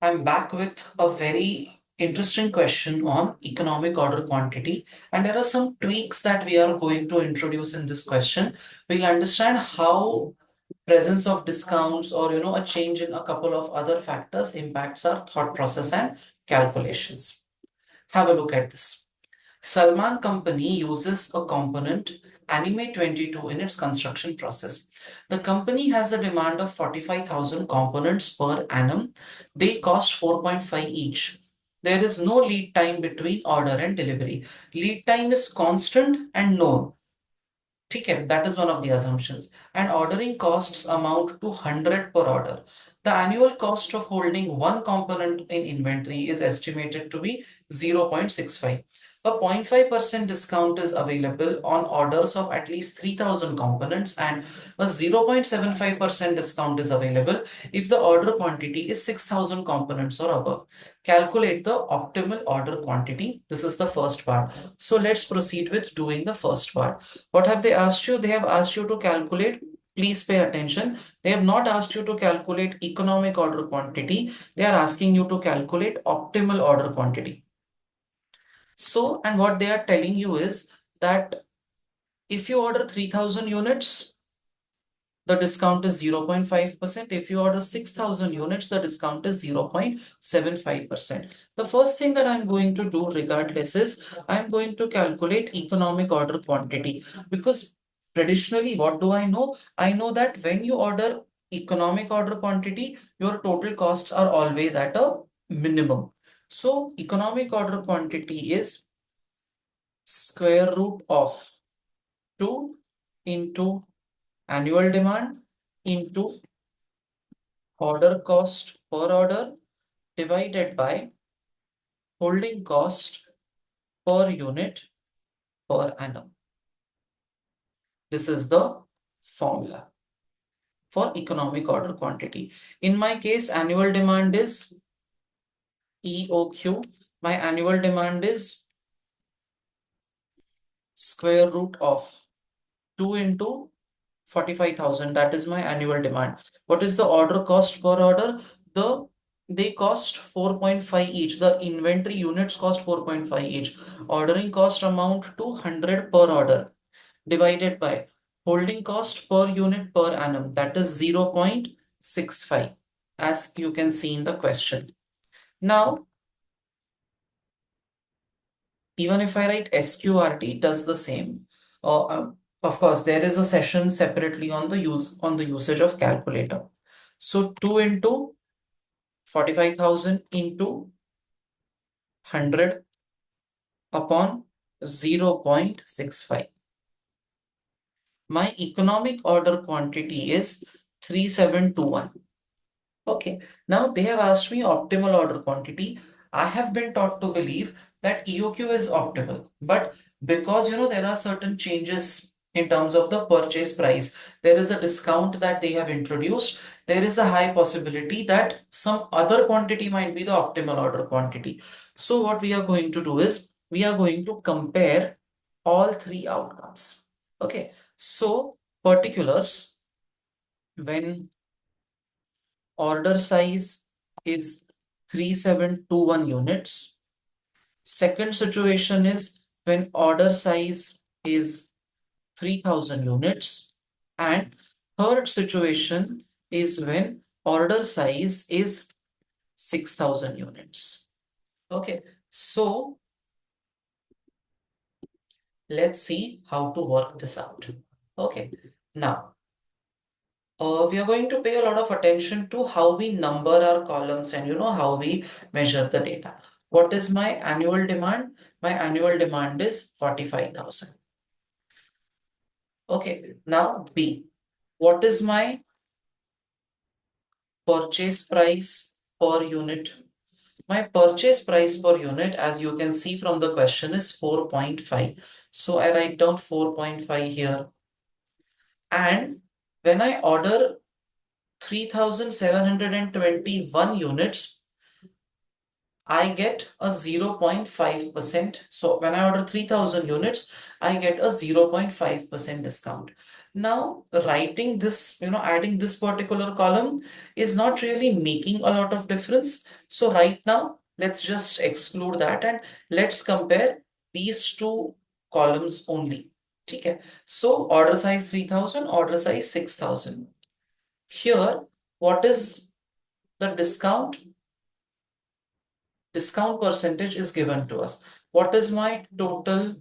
I'm back with a very interesting question on economic order quantity. And there are some tweaks that we are going to introduce in this question. We'll understand how presence of discounts or a change in a couple of other factors impacts our thought process and calculations. Have a look at this. Salman Company uses a component Anime 22 in its construction process. The company has a demand of 45,000 components per annum. They cost 4.5 each. There is no lead time between order and delivery. Lead time is constant and known. Okay, that is one of the assumptions. And ordering costs amount to 100 per order. The annual cost of holding one component in inventory is estimated to be 0.65. A 0.5% discount is available on orders of at least 3,000 components, and a 0.75% discount is available if the order quantity is 6,000 components or above. Calculate the optimal order quantity. This is the first part. So let's proceed with doing the first part. What have they asked you? They have asked you to calculate. Please pay attention. They have not asked you to calculate economic order quantity. They are asking you to calculate optimal order quantity. So, and what they are telling you is that if you order 3,000 units, the discount is 0.5%. If you order 6,000 units, the discount is 0.75%. The first thing that I'm going to do regardless is I'm going to calculate economic order quantity, because traditionally, what do I know? I know that when you order economic order quantity, your total costs are always at a minimum. So economic order quantity is square root of 2 into annual demand into order cost per order divided by holding cost per unit per annum. This is the formula for economic order quantity. In my case, annual demand is EOQ. My annual demand is square root of 2 into 45,000. That is my annual demand. What is the order cost per order? They cost 4.5 each. The inventory units cost 4.5 each. Ordering cost amount to 100 per order divided by holding cost per unit per annum. That is 0.65, as you can see in the question. Now, even if I write SQRT, it does the same. Of course, there is a session separately on the usage of calculator. So 2 into 45,000 into 100 upon 0.65. My economic order quantity is 3721. Okay, now they have asked me optimal order quantity. I have been taught to believe that EOQ is optimal, but because there are certain changes in terms of the purchase price, there is a discount that they have introduced. There is a high possibility that some other quantity might be the optimal order quantity. So what we are going to do is we are going to compare all three outcomes. Okay, so particulars, when order size is 3721 units. Second situation is when order size is 3,000 units. And third situation is when order size is 6,000 units. Okay, so let's see how to work this out. Okay, now we are going to pay a lot of attention to how we number our columns and how we measure the data. What is my annual demand? My annual demand is 45,000. Okay, now B. What is my purchase price per unit? My purchase price per unit, as you can see from the question, is 4.5. So I write down 4.5 here. And when I order 3,721 units, I get a 0.5%. So when I order 3000 units, I get a 0.5% discount. Now, writing this, adding this particular column is not really making a lot of difference. So right now, let's just exclude that and let's compare these two columns only. Okay. So order size 3000, order size 6000. Here, what is the discount percentage is given to us. What is my total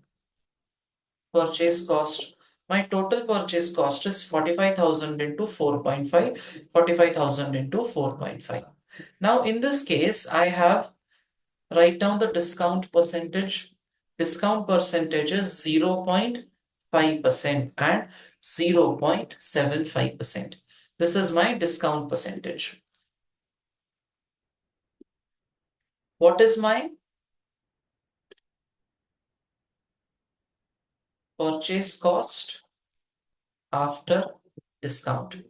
purchase cost? My total purchase cost is 45,000 into 4.5, 45,000 into 4.5. Now, in this case, I have write down the discount percentage. Discount percentage is 0.5% and 0.75%. This is my discount percentage. What is my purchase cost after discount?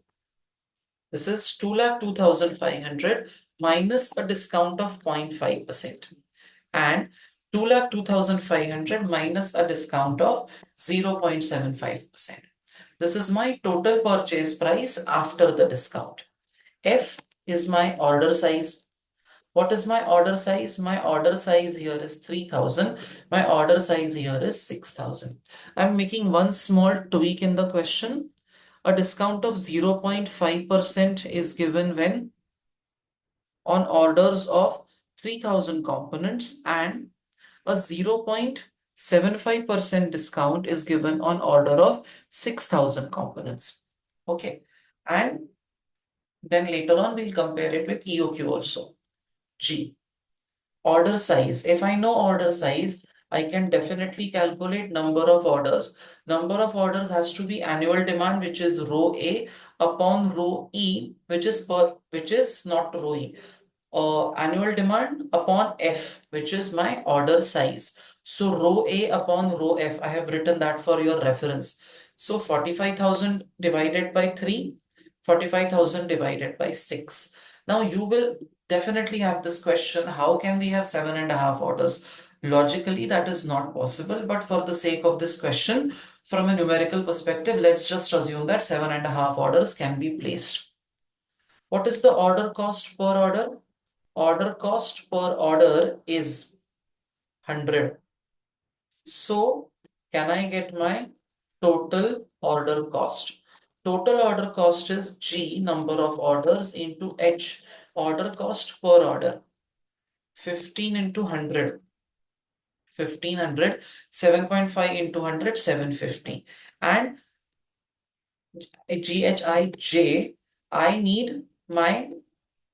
This is 2,02,500 minus a discount of 0.5% and 2,02,500 minus a discount of 0.75%. This is my total purchase price after the discount. F is my order size. What is my order size? My order size here is 3000. My order size here is 6000. I'm making one small tweak in the question. A discount of 0.5% is given when on orders of 3000 components, and a 0.75% discount is given on order of 6000 components. Okay. And then later on, we'll compare it with EOQ also. G. Order size. If I know order size, I can definitely calculate number of orders. Number of orders has to be annual demand, which is row A, upon row E, which is not row E. Annual demand upon F, which is my order size. So row A upon row F, I have written that for your reference. So 45,000 divided by 3, 45,000 divided by 6. Now you will definitely have this question, how can we have 7.5 orders? Logically, that is not possible, but for the sake of this question, from a numerical perspective, let's just assume that 7.5 orders can be placed. What is the order cost per order? Order cost per order is 100. So, can I get my total order cost? Total order cost is G, number of orders, into H, order cost per order. 15 into 100. 1500, 7.5 into 100, 750. And GHIJ, I need my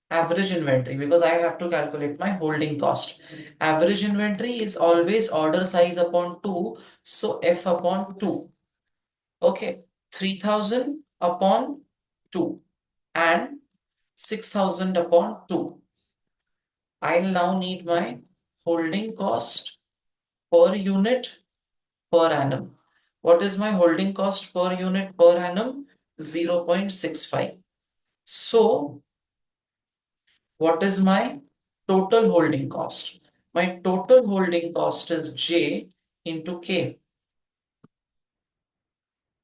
average inventory because I have to calculate my holding cost. Average inventory is always order size upon 2. So F upon 2. Okay. 3000 upon 2 and 6000 upon 2. I'll now need my holding cost per unit per annum. What is my holding cost per unit per annum? 0.65. So what is my total holding cost? My total holding cost is J into K.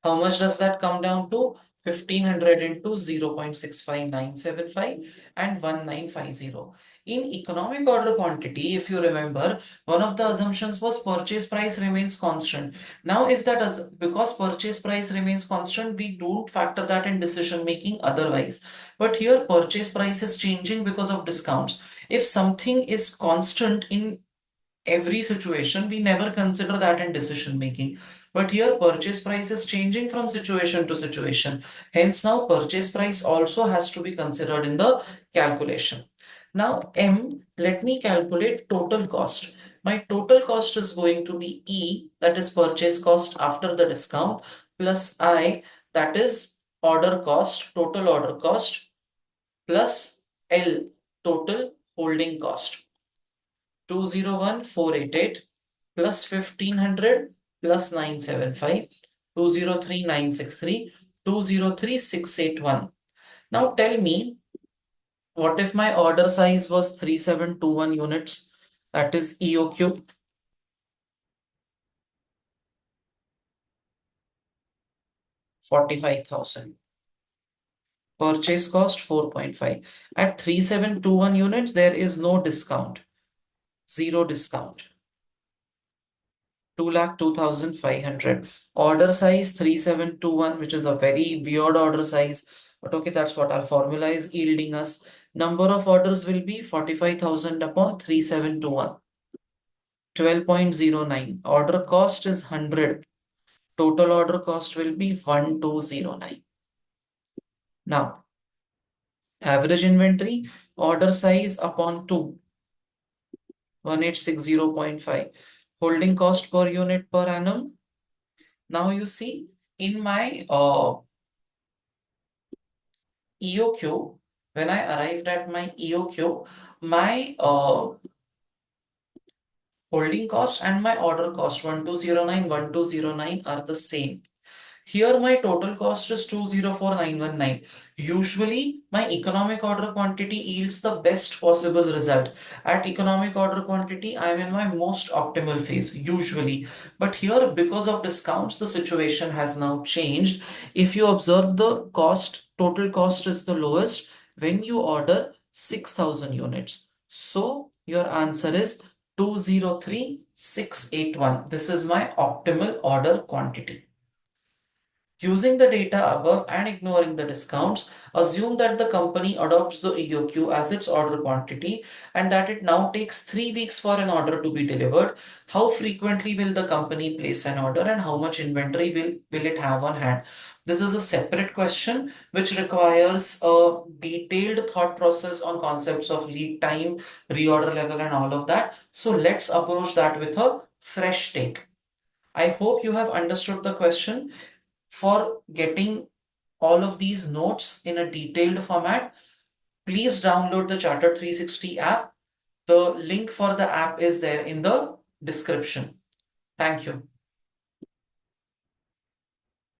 How much does that come down to? 1500 into 0.65975 and 1950. In economic order quantity, if you remember, one of the assumptions was purchase price remains constant. Now, if that is because purchase price remains constant, we don't factor that in decision making otherwise. But here, purchase price is changing because of discounts. If something is constant in every situation, we never consider that in decision making. But here purchase price is changing from situation to situation. Hence now purchase price also has to be considered in the calculation. Now M, let me calculate total cost. My total cost is going to be E, that is purchase cost after the discount, plus I, that is order cost, total order cost, plus L, total holding cost. 201,488 plus 1500 plus 975, 203,963, 203,681. Now tell me, What if my order size was 3721 units? That is EOQ, 45,000. Purchase cost 4.5. At 3721 units, there is no discount, zero discount. 2,02,500. Order size 3721, which is a very weird order size. But okay, that's what our formula is yielding us. Number of orders will be 45,000 upon 3721. 12.09. Order cost is 100. Total order cost will be 1209. Now, average inventory, order size upon 2, 1860.5. Holding cost per unit per annum. Now you see in my EOQ, when I arrived at my EOQ, my holding cost and my order cost 1209 are the same. Here my total cost is 204919. Usually my economic order quantity yields the best possible result. At economic order quantity, I am in my most optimal phase, usually. But here, because of discounts, the situation has now changed. If you observe the cost, total cost is the lowest when you order 6,000 units. So your answer is 203681. This is my optimal order quantity. Using the data above and ignoring the discounts, assume that the company adopts the EOQ as its order quantity and that it now takes 3 weeks for an order to be delivered. How frequently will the company place an order and how much inventory will it have on hand? This is a separate question which requires a detailed thought process on concepts of lead time, reorder level, and all of that. So let's approach that with a fresh take. I hope you have understood the question. For getting all of these notes in a detailed format, please download the Charter 360 app. The link for the app is there in the description. Thank you.